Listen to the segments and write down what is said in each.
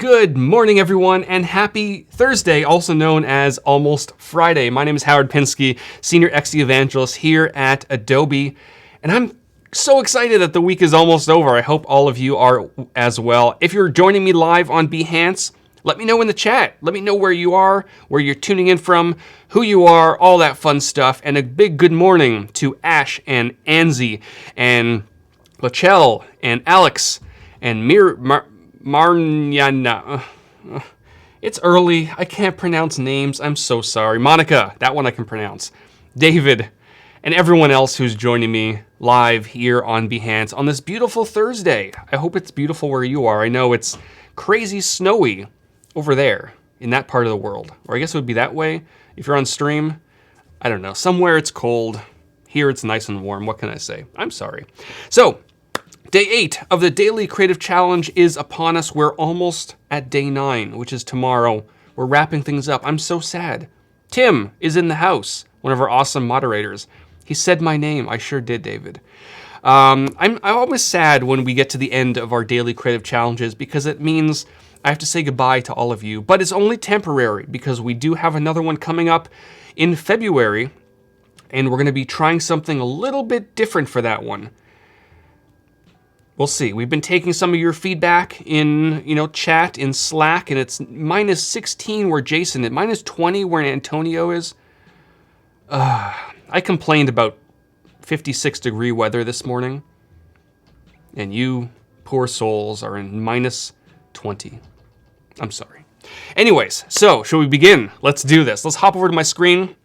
Good morning, everyone, and happy Thursday, also known as Almost Friday. My name is Howard Pinsky, Senior XD Evangelist here at Adobe, and I'm so excited that the week is almost over. I hope all of you are as well. If you're joining me live on Behance, let me know in the chat. Let me know where you are, where you're tuning in from, who you are, all that fun stuff. And a big good morning to Ash and Anzi and Lachelle and Alex and Marnyana. It's early. I can't pronounce names. I'm so sorry. Monica, that one I can pronounce. David, and everyone else who's joining me live here on Behance on this beautiful Thursday. I hope it's beautiful where you are. I know it's crazy snowy over there in that part of the world. Or I guess it would be that way if you're on stream. I don't know. Somewhere it's cold. Here it's nice and warm. What can I say? I'm sorry. So, Day 8 of the Daily Creative Challenge is upon us. We're almost at Day 9, which is tomorrow. We're wrapping things up. I'm so sad. Tim is in the house, one of our awesome moderators. He said my name. I sure did, David. I'm always sad when we get to the end of our Daily Creative Challenges because it means I have to say goodbye to all of you. But it's only temporary because we do have another one coming up in February, and we're going to be trying something a little bit different for that one. We'll see. We've been taking some of your feedback in, chat, in Slack, and it's minus 16 where Jason is, minus 20 where Antonio is. I complained about 56-degree weather this morning, and you poor souls are in minus 20. I'm sorry. Anyways, so should we begin? Let's do this. Let's hop over to my screen,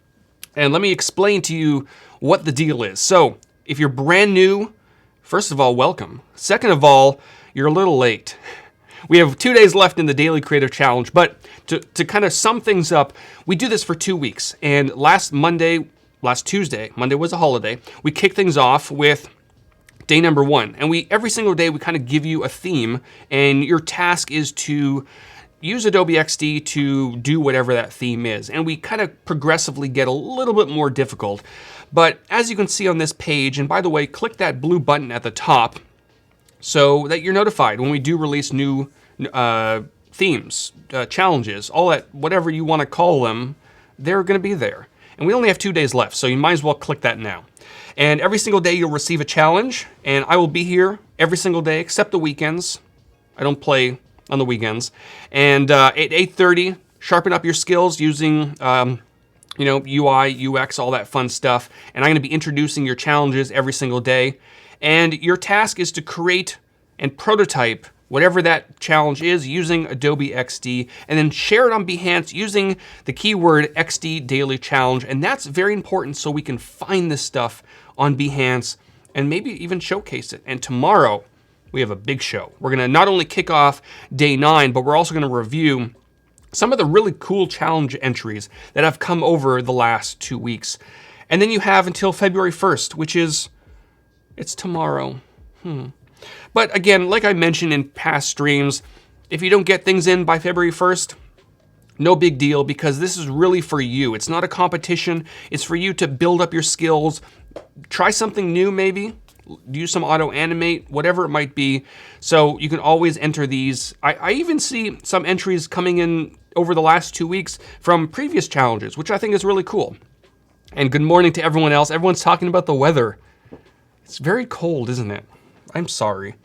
and let me explain to you what the deal is. So if you're brand new, first of all, welcome. Second of all, you're a little late. We have 2 days left in the Daily Creative Challenge, but to kind of sum things up, we do this for 2 weeks. And last Tuesday, Monday was a holiday, we kicked things off with day number 1. And every single day, we kind of give you a theme, and your task is to use Adobe XD to do whatever that theme is. And we kind of progressively get a little bit more difficult. But as you can see on this page, and by the way, click that blue button at the top so that you're notified when we do release new themes, challenges, all that, whatever you want to call them, they're going to be there. And we only have 2 days left, so you might as well click that now. And every single day you'll receive a challenge, and I will be here every single day except the weekends. I don't play on the weekends. And at 8:30, sharpen up your skills using UI, UX, all that fun stuff. And I'm going to be introducing your challenges every single day. And your task is to create and prototype whatever that challenge is using Adobe XD, and then share it on Behance using the keyword XD Daily Challenge. And that's very important so we can find this stuff on Behance and maybe even showcase it. And tomorrow, we have a big show. We're going to not only kick off Day 9, but we're also going to review some of the really cool challenge entries that have come over the last 2 weeks. And then you have until February 1st, which is, it's tomorrow. But again, like I mentioned in past streams, if you don't get things in by February 1st, no big deal, because this is really for you. It's not a competition. It's for you to build up your skills, try something new maybe, do some auto animate, whatever it might be. So you can always enter these. I even see some entries coming in over the last 2 weeks from previous challenges, which I think is really cool. And good morning to everyone else. Everyone's talking about the weather. It's very cold, isn't it? I'm sorry.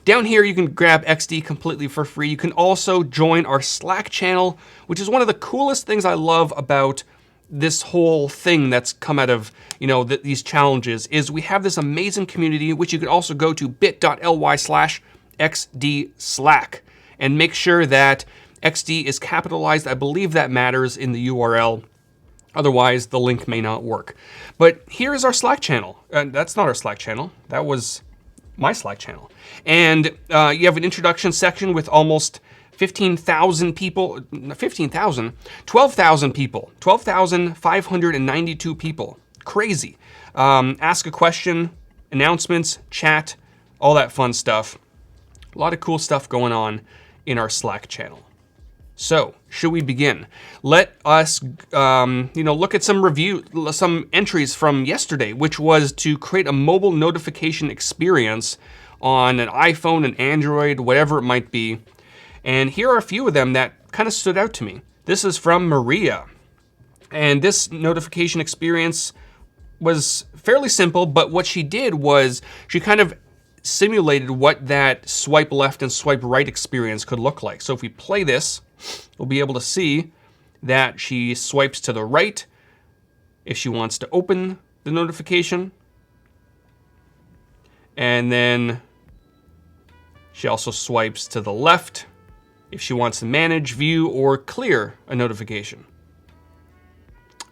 Down here, you can grab XD completely for free. You can also join our Slack channel, which is one of the coolest things I love about this whole thing that's come out of, these challenges, is we have this amazing community, which you can also go to bit.ly/XD Slack and make sure that XD is capitalized. I believe that matters in the URL. Otherwise, the link may not work. But here is our Slack channel. That's not our Slack channel. That was my Slack channel. And you have an introduction section with almost 15,000 people, 12,000 people, 12,592 people. Crazy. Ask a question, announcements, chat, all that fun stuff. A lot of cool stuff going on in our Slack channel. So, should we begin? Let us, look at some entries from yesterday, which was to create a mobile notification experience on an iPhone, an Android, whatever it might be. And here are a few of them that kind of stood out to me. This is from Maria. And this notification experience was fairly simple, but what she did was she kind of simulated what that swipe left and swipe right experience could look like. So if we play this, we'll be able to see that she swipes to the right if she wants to open the notification. And then she also swipes to the left if she wants to manage, view, or clear a notification.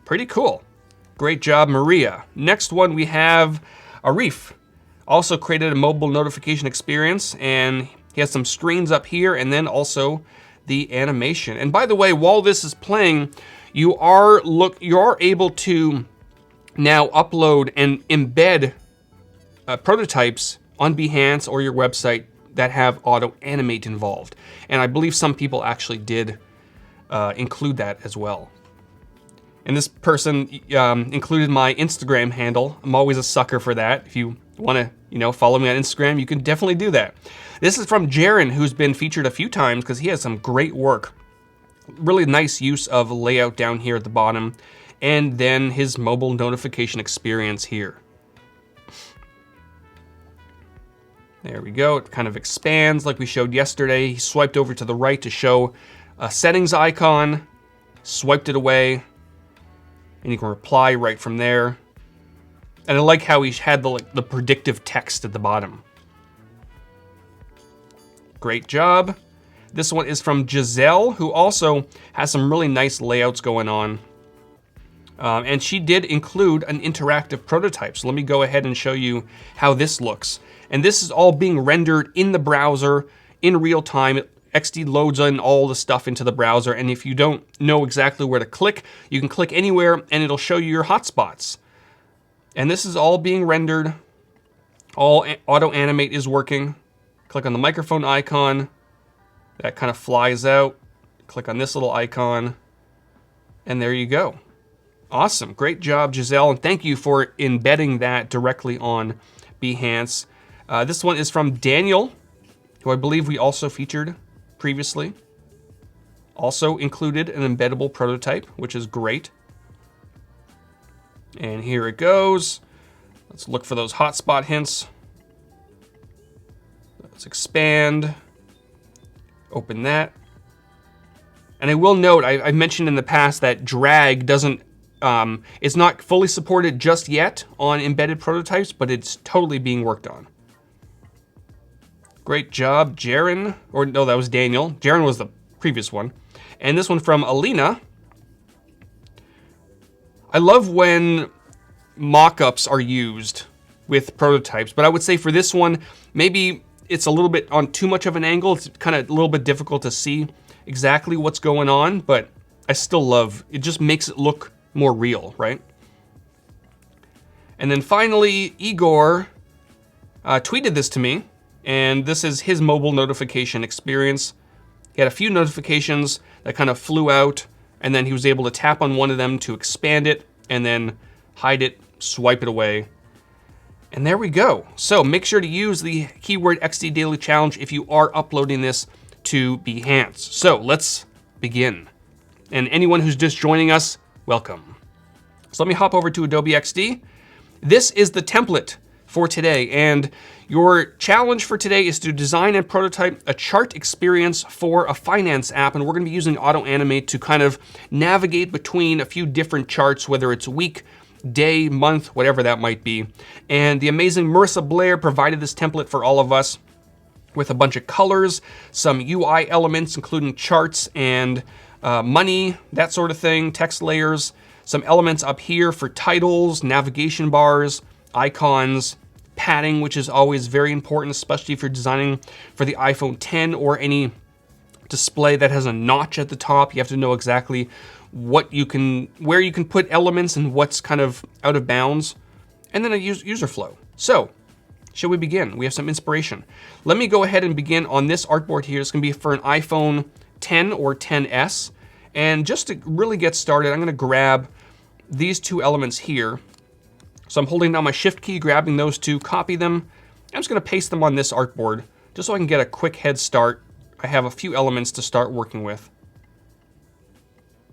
Pretty cool. Great job, Maria. Next one, we have Arif. Also created a mobile notification experience, and he has some screens up here, and then also the animation. And by the way, while this is playing, you are able to now upload and embed prototypes on Behance or your website that have auto animate involved. And I believe some people actually did include that as well. And this person included my Instagram handle. I'm always a sucker for that. If you want to, follow me on Instagram, you can definitely do that. This is from Jaron, who's been featured a few times because he has some great work. Really nice use of layout down here at the bottom, and then his mobile notification experience here. There we go. It kind of expands like we showed yesterday. He swiped over to the right to show a settings icon, swiped it away, and you can reply right from there. And I like how he had the predictive text at the bottom. Great job. This one is from Giselle, who also has some really nice layouts going on. And she did include an interactive prototype. So let me go ahead and show you how this looks. And this is all being rendered in the browser in real time. XD loads in all the stuff into the browser, and if you don't know exactly where to click, you can click anywhere and it'll show you your hotspots. And this is all being rendered. All auto animate is working. Click on the microphone icon. That kind of flies out. Click on this little icon, and there you go. Awesome, great job, Giselle, and thank you for embedding that directly on Behance. This one is from Daniel, who I believe we also featured previously. Also included an embeddable prototype, which is great. And here it goes. Let's look for those hotspot hints. Let's expand. Open that. And I will note, I mentioned in the past that drag doesn't, it's not fully supported just yet on embedded prototypes, but it's totally being worked on. Great job, Jaron. Or no, that was Daniel. Jaron was the previous one. And this one from Alina. I love when mock-ups are used with prototypes, but I would say for this one, maybe it's a little bit on too much of an angle. It's kind of a little bit difficult to see exactly what's going on, but I still love, it just makes it look more real, right? And then finally, Igor tweeted this to me, and this is his mobile notification experience. He had a few notifications that kind of flew out, and then he was able to tap on one of them to expand it, and then hide it, swipe it away. And there we go. So make sure to use the keyword XD Daily Challenge if you are uploading this to Behance. So let's begin. And anyone who's just joining us, welcome. So let me hop over to Adobe XD. This is the template for today, and your challenge for today is to design and prototype a chart experience for a finance app, and we're gonna be using Auto Animate to kind of navigate between a few different charts, whether it's week, day, month, whatever that might be. And the amazing Marissa Blair provided this template for all of us with a bunch of colors, some UI elements, including charts and money, that sort of thing, text layers, some elements up here for titles, navigation bars, icons, padding, which is always very important, especially if you're designing for the iPhone 10 or any display that has a notch at the top. You have to know exactly where you can put elements and what's kind of out of bounds, and then a user flow. So, shall we begin? We have some inspiration. Let me go ahead and begin on this artboard here. It's gonna be for an iPhone 10 or 10s. And just to really get started, I'm gonna grab these two elements here. So I'm holding down my Shift key, grabbing those two, copy them. I'm just gonna paste them on this artboard, just so I can get a quick head start I have a few elements to start working with.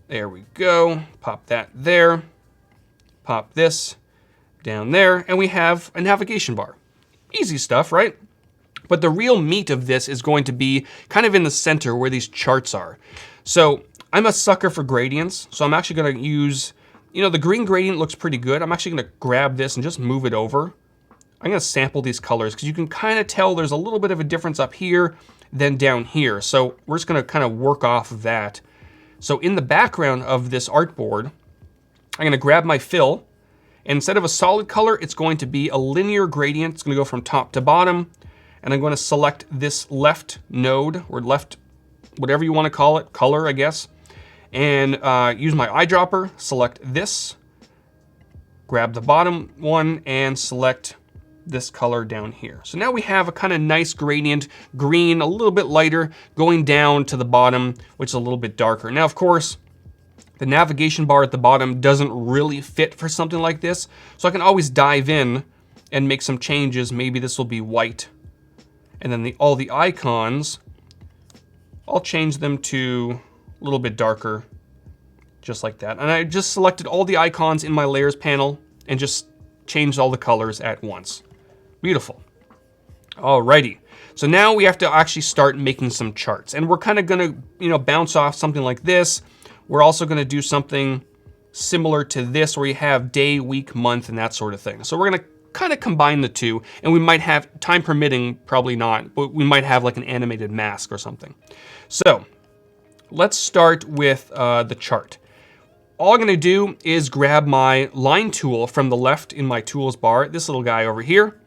There we go. Pop that there. Pop this down there. And we have a navigation bar. Easy stuff, right? But the real meat of this is going to be kind of in the center where these charts are. So I'm a sucker for gradients. So I'm actually going to use, the green gradient looks pretty good. I'm actually going to grab this and just move it over. I'm going to sample these colors because you can kind of tell there's a little bit of a difference up here than down here. So we're just going to kind of work off of that. So in the background of this artboard, I'm going to grab my fill. And instead of a solid color, it's going to be a linear gradient. It's going to go from top to bottom. And I'm going to select this left node, or left, whatever you want to call it, color, I guess. And use my eyedropper, select this, grab the bottom one, and select this color down here. So now we have a kind of nice gradient, green, a little bit lighter, going down to the bottom, which is a little bit darker. Now, of course, the navigation bar at the bottom doesn't really fit for something like this. So I can always dive in and make some changes. Maybe this will be white. And then all the icons, I'll change them to a little bit darker, just like that. And I just selected all the icons in my layers panel and just changed all the colors at once. Beautiful. Alrighty. So now we have to actually start making some charts. And we're kind of gonna, bounce off something like this. We're also gonna do something similar to this where you have day, week, month, and that sort of thing. So we're gonna kind of combine the two, and we might have, time permitting, probably not, but we might have like an animated mask or something. So let's start with the chart. All I'm gonna do is grab my line tool from the left in my tools bar, this little guy over here,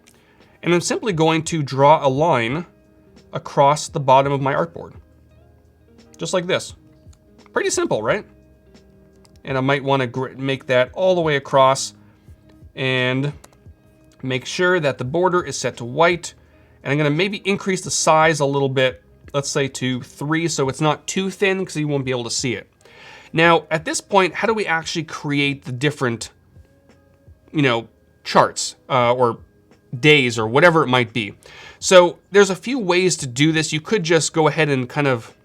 and I'm simply going to draw a line across the bottom of my artboard. Just like this. Pretty simple, right? And I might want to make that all the way across and make sure that the border is set to white. And I'm gonna maybe increase the size a little bit, let's say to 3, so it's not too thin because you won't be able to see it. Now, at this point, how do we actually create the different, charts or days or whatever it might be? So there's a few ways to do this. You could just go ahead and kind of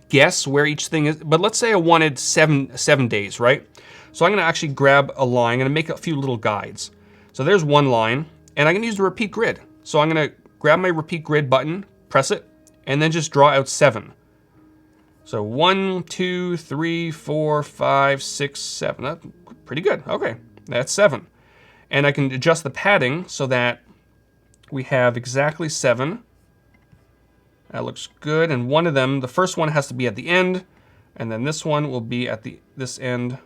guess where each thing is, but let's say I wanted seven days, right? So I'm gonna actually grab a line, I'm gonna make a few little guides. So there's one line, and I'm gonna use the repeat grid. So I'm gonna grab my repeat grid button, press it, and then just draw out 7. So 1, 2, 3, 4, 5, 6, 7. That's pretty good. Okay, that's 7. And I can adjust the padding so that we have exactly 7. That looks good. And one of them, the first one has to be at the end, and then this one will be at this end.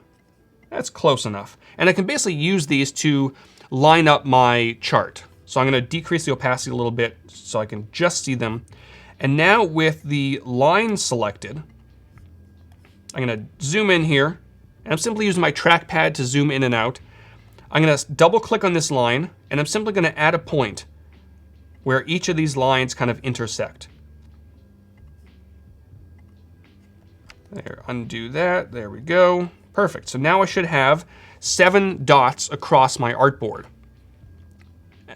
That's close enough. And I can basically use these to line up my chart. So I'm going to decrease the opacity a little bit so I can just see them. And now with the line selected, I'm going to zoom in here, and I'm simply using my trackpad to zoom in and out. I'm going to double click on this line, and I'm simply going to add a point where each of these lines kind of intersect. There, undo that, there we go. Perfect, so now I should have 7 dots across my artboard.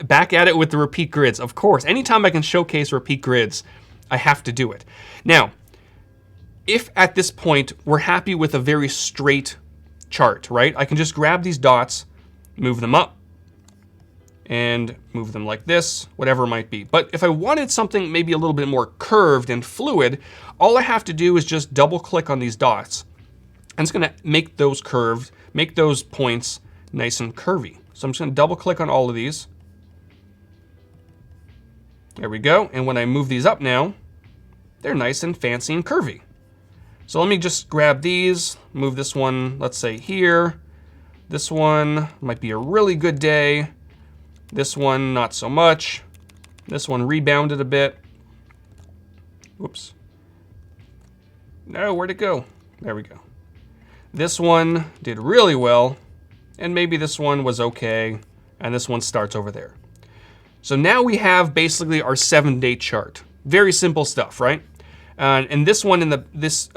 Back at it with the repeat grids, of course. Anytime I can showcase repeat grids, I have to do it. Now, if at this point we're happy with a very straight chart, right? I can just grab these dots, move them up, and move them like this, whatever it might be. But if I wanted something maybe a little bit more curved and fluid, all I have to do is just double click on these dots. And it's gonna make those curved, make those points nice and curvy. So I'm just gonna double click on all of these. There we go. And when I move these up now, they're nice and fancy and curvy. So let me just grab these, move this one, let's say here. This one might be a really good day. This one, not so much. This one rebounded a bit. Whoops. No, where'd it go? There we go. This one did really well, and maybe this one was okay, and this one starts over there. So now we have basically our 7-day chart. Very simple stuff, right? And this one in this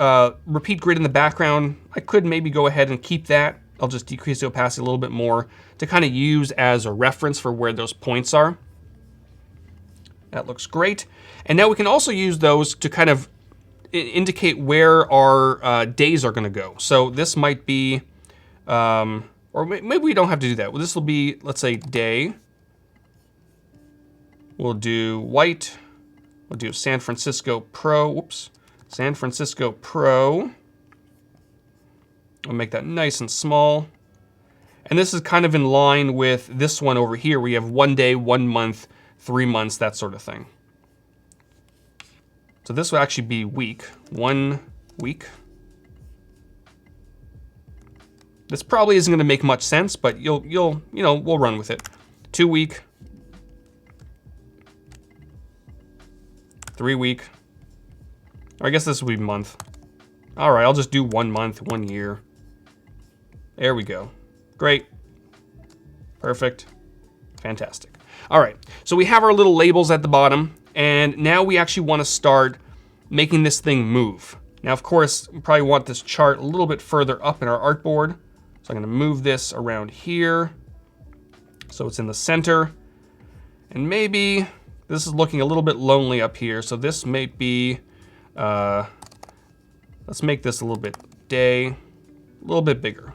repeat grid in the background, I could maybe go ahead and keep that. I'll just decrease the opacity a little bit more to kind of use as a reference for where those points are. That looks great. And now we can also use those to kind of indicate where our days are going to go. So this might be, or maybe we don't have to do that. Well, this will be, let's say, day. We'll do white. We'll do San Francisco Pro. Whoops. San Francisco Pro. I'll make that nice and small. And this is kind of in line with this one over here, where you have 1 day, 1 month, 3 months, that sort of thing. So this will actually be week, 1 week. This probably isn't going to make much sense, but we'll run with it. 2 week, 3 week, or I guess this will be month. All right, I'll just do 1 month, 1 year. There we go. Great. Perfect. Fantastic. All right, so we have our little labels at the bottom, and now we actually want to start making this thing move. Now, of course, we probably want this chart a little bit further up in our artboard. So I'm going to move this around here so it's in the center. And maybe this is looking a little bit lonely up here, so this may be, let's make this a little bit day, a little bit bigger.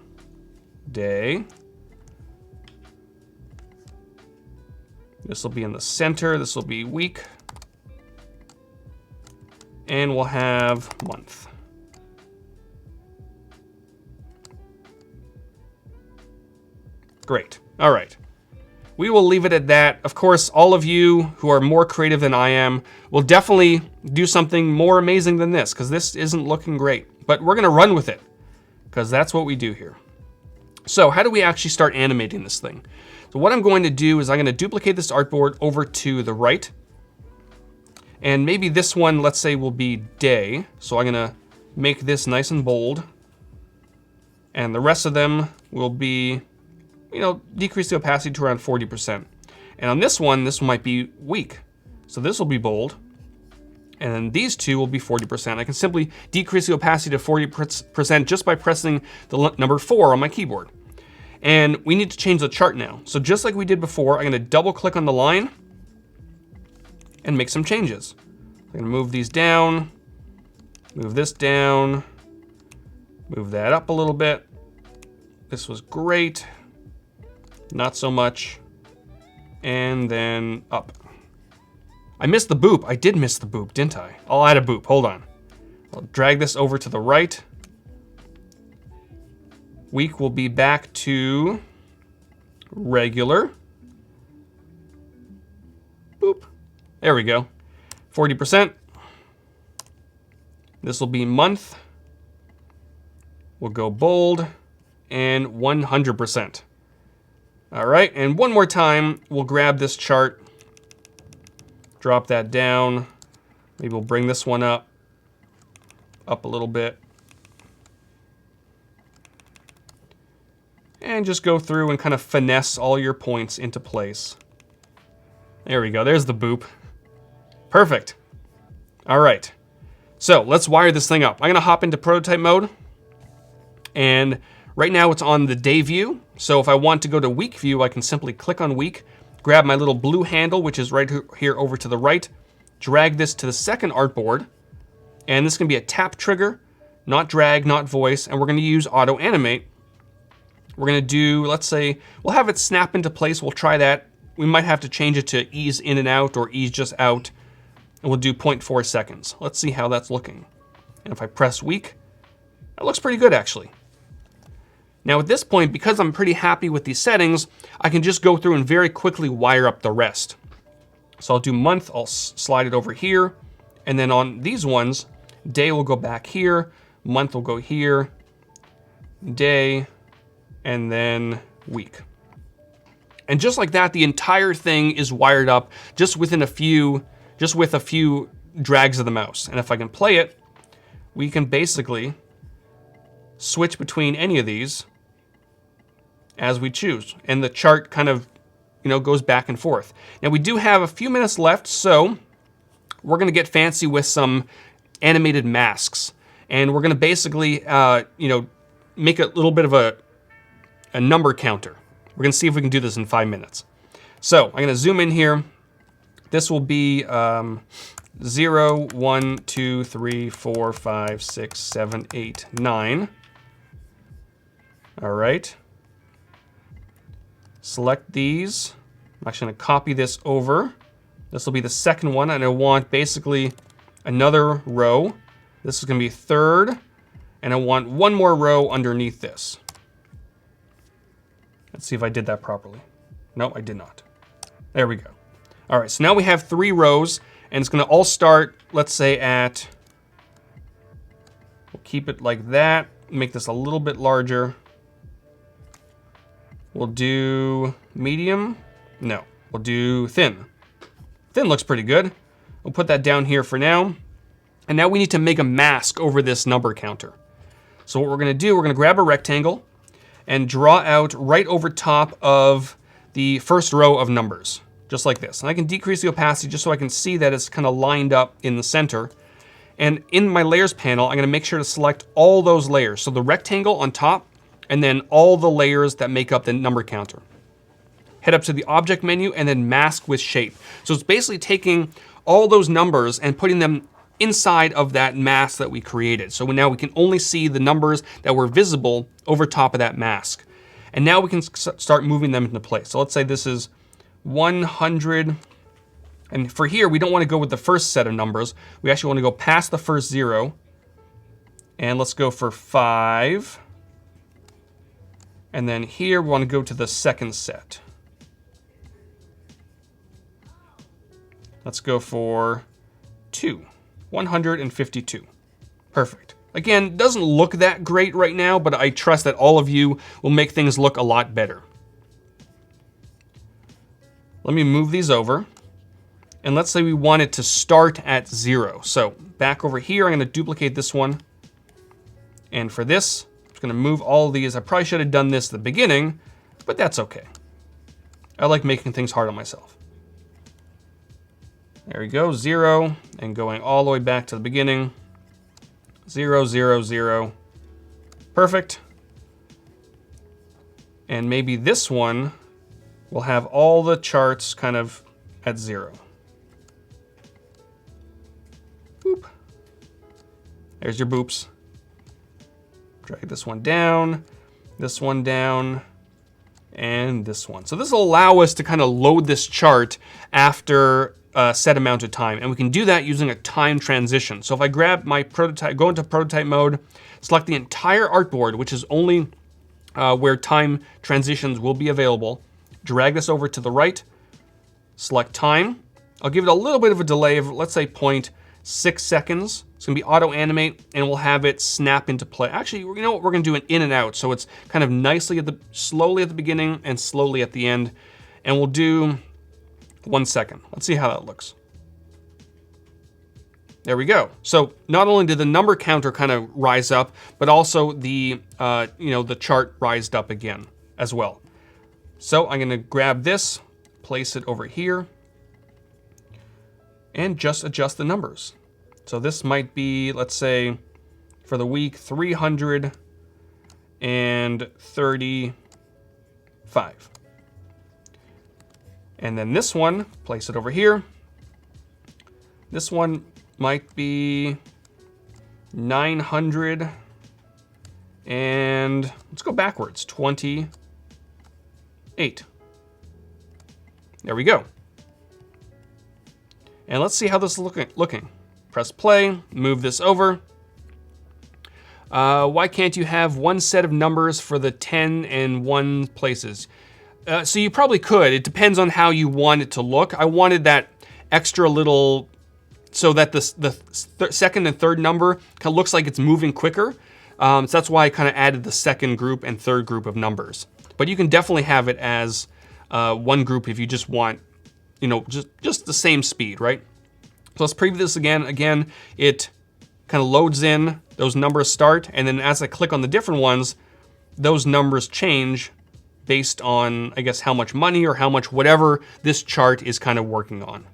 Day. This will be in the center. This will be week. And we'll have month. Great. All right. We will leave it at that. Of course, all of you who are more creative than I am will definitely do something more amazing than this, because this isn't looking great. But we're going to run with it, because that's what we do here. So how do we actually start animating this thing? So what I'm going to do is I'm going to duplicate this artboard over to the right. And maybe this one, let's say, will be day. So I'm going to make this nice and bold. And the rest of them will be, decrease the opacity to around 40%. And on this one might be week. So this will be bold. And then these two will be 40%. I can simply decrease the opacity to 40% just by pressing the number 4 on my keyboard. And we need to change the chart now. So just like we did before, I'm going to double click on the line and make some changes. I'm going to move these down, move this down, move that up a little bit. This was great. Not so much. And then up. I missed the boop. I did miss the boop, didn't I? I'll add a boop. Hold on. I'll drag this over to the right. Week will be back to regular. Boop. There we go. 40%. This will be month. We'll go bold and 100%. All right, and one more time, we'll grab this chart, drop that down. Maybe we'll bring this one up a little bit. And just go through and kind of finesse all your points into place. There we go, there's the boop. Perfect. All right, so let's wire this thing up. I'm gonna hop into prototype mode. And right now it's on the day view. So if I want to go to week view, I can simply click on week, grab my little blue handle, which is right here over to the right, drag this to the second artboard. And this is gonna be a tap trigger, not drag, not voice. And we're gonna use auto animate. We're gonna do, let's say, we'll have it snap into place. We'll try that. We might have to change it to ease in and out or ease just out. And we'll do 0.4 seconds. Let's see how that's looking. And if I press week, that looks pretty good actually. Now at this point, because I'm pretty happy with these settings, I can just go through and very quickly wire up the rest. So I'll do month, I'll slide it over here. And then on these ones, day will go back here, month will go here, day, and then week. And just like that, the entire thing is wired up just with a few drags of the mouse. And if I can play it, we can basically switch between any of these as we choose. And the chart kind of, goes back and forth. Now we do have a few minutes left, so we're gonna get fancy with some animated masks. And we're gonna basically, make a little bit of a number counter. We're gonna see if we can do this in 5 minutes. So I'm gonna zoom in here this will be 0, 1, 2, 3, 4, 5, 6, 7, 8, 9. All right. Select these. I'm actually going to copy this over. This will be the second one, and I want basically another row. This is going to be third, and I want one more row underneath this. Let's see if I did that properly. No, I did not. There we go. All right, so now we have 3 rows, and it's going to all start, let's say at, we'll keep it like that, make this a little bit larger. We'll do medium. No, we'll do thin. Thin looks pretty good. We'll put that down here for now. And now we need to make a mask over this number counter. So what we're gonna do, we're gonna grab a rectangle and draw out right over top of the first row of numbers, just like this. And I can decrease the opacity just so I can see that it's kind of lined up in the center. And in my layers panel, I'm gonna make sure to select all those layers. So the rectangle on top, and then all the layers that make up the number counter. Head up to the object menu and then mask with shape. So it's basically taking all those numbers and putting them inside of that mask that we created. So now we can only see the numbers that were visible over top of that mask. And now we can start moving them into place. So let's say this is 100. And for here, we don't want to go with the first set of numbers. We actually want to go past the first 0. And let's go for 5. And then here, we want to go to the second set. Let's go for 2, 152. Perfect. Again, doesn't look that great right now, but I trust that all of you will make things look a lot better. Let me move these over. And let's say we want it to start at 0. So back over here, I'm going to duplicate this one. And for this, I'm just going to move all of these. I probably should have done this at the beginning, but that's okay. I like making things hard on myself. There we go, 0, and going all the way back to the beginning. 0, 0, 0. Perfect. And maybe this one will have all the charts kind of at 0. Boop. There's your boops. Drag this one down, and this one. So this will allow us to kind of load this chart after a set amount of time. And we can do that using a time transition. So if I grab my prototype, go into prototype mode, select the entire artboard, which is only where time transitions will be available, drag this over to the right, select time. I'll give it a little bit of a delay of, let's say, 0.6 seconds. It's gonna be auto animate, and we'll have it snap into play. Actually, you know what? We're gonna do an in and out. So it's kind of slowly at the beginning and slowly at the end. And we'll do 1 second. Let's see how that looks. There we go. So not only did the number counter kind of rise up, but also the the chart rised up again as well. So I'm gonna grab this, place it over here, and just adjust the numbers. So this might be, let's say, for the week, 335. And then this one, place it over here. This one might be 900, and let's go backwards, 28. There we go. And let's see how this is looking. Press play, move this over. Why can't you have one set of numbers for the 10 and 1 places? So you probably could. It depends on how you want it to look. I wanted that extra little, so that the second and third number kind of looks like it's moving quicker. So that's why I kind of added the second group and third group of numbers. But you can definitely have it as one group if you just want, just the same speed, right? So let's preview this again. Again, it kind of loads in, those numbers start, and then as I click on the different ones, those numbers change based on, I guess, how much money or how much whatever this chart is kind of working on.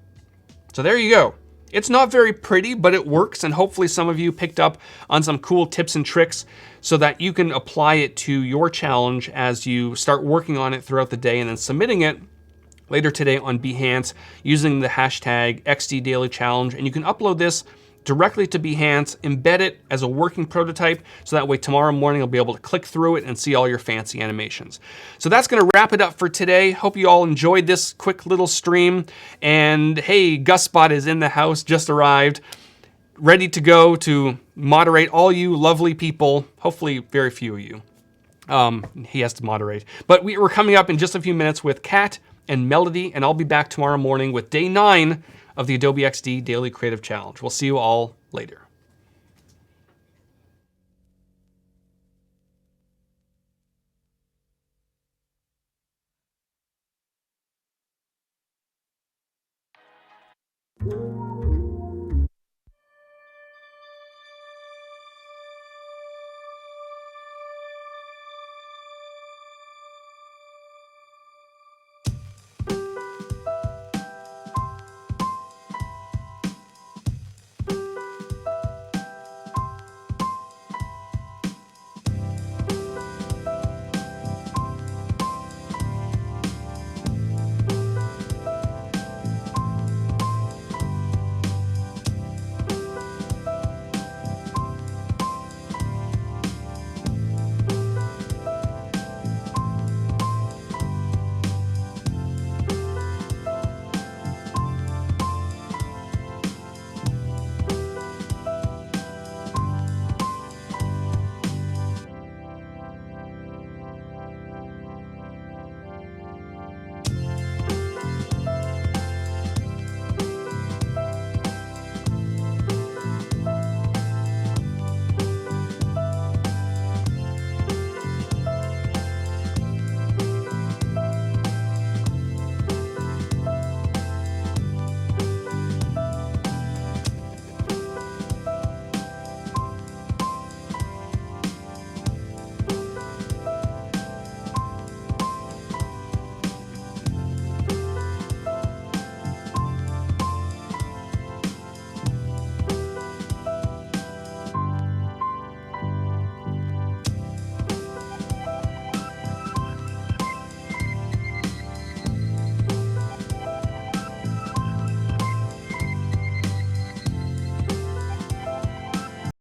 So there you go. It's not very pretty, but it works, and hopefully some of you picked up on some cool tips and tricks so that you can apply it to your challenge as you start working on it throughout the day and then submitting it later today on Behance using the hashtag XD Daily Challenge. And you can upload this directly to Behance, embed it as a working prototype, so that way tomorrow morning you'll be able to click through it and see all your fancy animations. So that's gonna wrap it up for today. Hope you all enjoyed this quick little stream. And hey, GusSpot is in the house, just arrived, ready to go to moderate all you lovely people, hopefully very few of you. He has to moderate. But we're coming up in just a few minutes with Kat and Melody, and I'll be back tomorrow morning with day 9 of the Adobe XD Daily Creative Challenge. We'll see you all later.